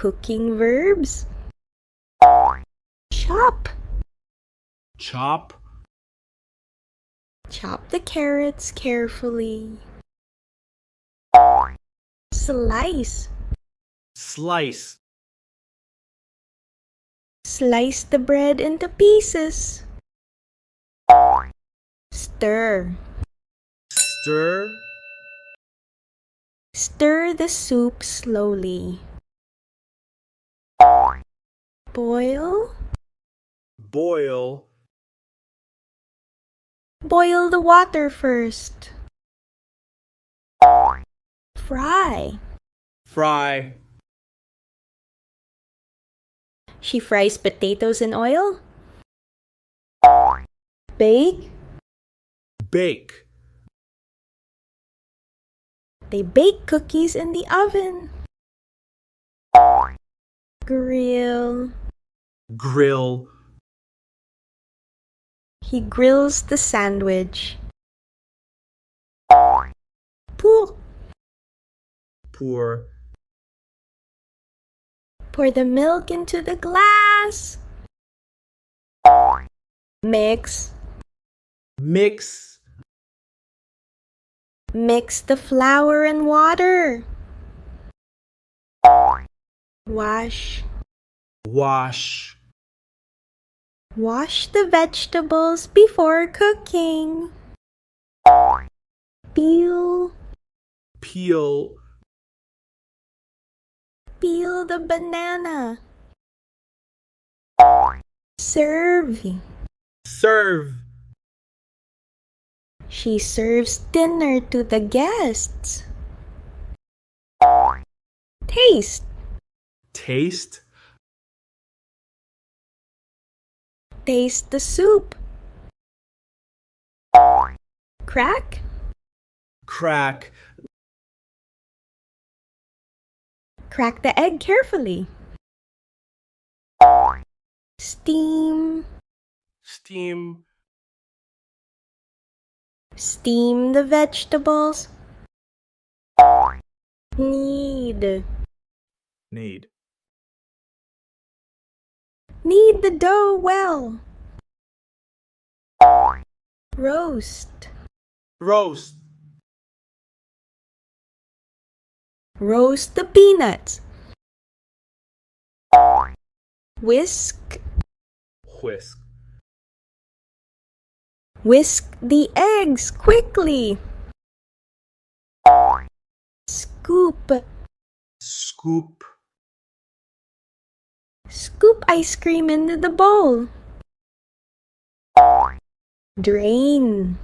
cooking verbs. Chop. Chop. Chop the carrots carefully. Slice. Slice. Slice the bread into pieces. Stir. Stir. Stir the soup slowly. Boil. Boil. Boil the water first. Fry. Fry. She fries potatoes in oil. Bake. Bake. They bake cookies in the oven. Grill. Grill. He grills the sandwich. Pour. Pour. Pour the milk into the glass. Mix. Mix. Mix the flour and water. Wash. Wash. Wash the vegetables before cooking. Peel. Peel. Peel the banana. Serve. Serve. She serves dinner to the guests. Taste. Taste. Taste the soup. Crack. Crack. Crack the egg carefully. Steam. Steam. Steam the vegetables. Knead. Knead. Knead the dough well. Roast. Roast. Roast the peanuts. Whisk. Whisk. Whisk the eggs quickly. Scoop. Scoop. Scoop ice cream into the bowl. Drain.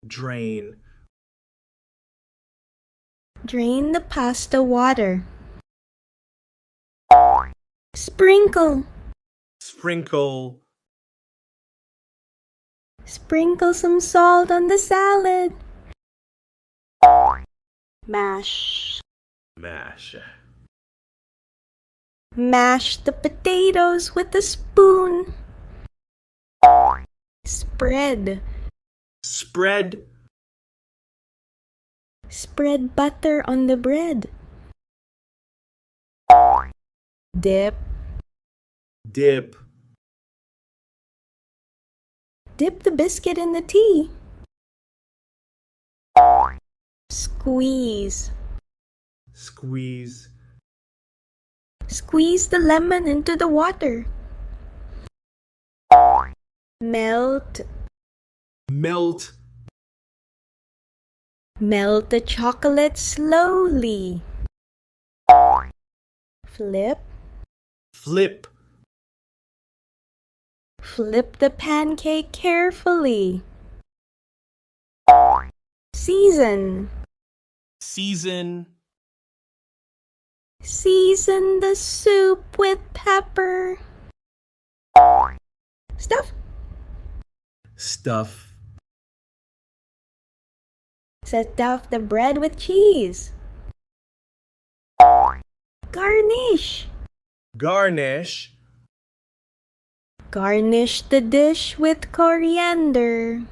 Drain. Drain the pasta water. Sprinkle. Sprinkle. Sprinkle some salt on the salad. Mash. Mash. Mash the potatoes with a spoon. Spread. Spread. Spread butter on the bread. Dip. Dip. Dip the biscuit in the tea. Squeeze. Squeeze. Squeeze the lemon into the water. Melt. Melt. Melt the chocolate slowly. Flip. Flip. Flip the pancake carefully. Season. Season. Season the soup with pepper. Stuff. Stuff. Stuff the bread with cheese. Garnish. Garnish. Garnish the dish with coriander.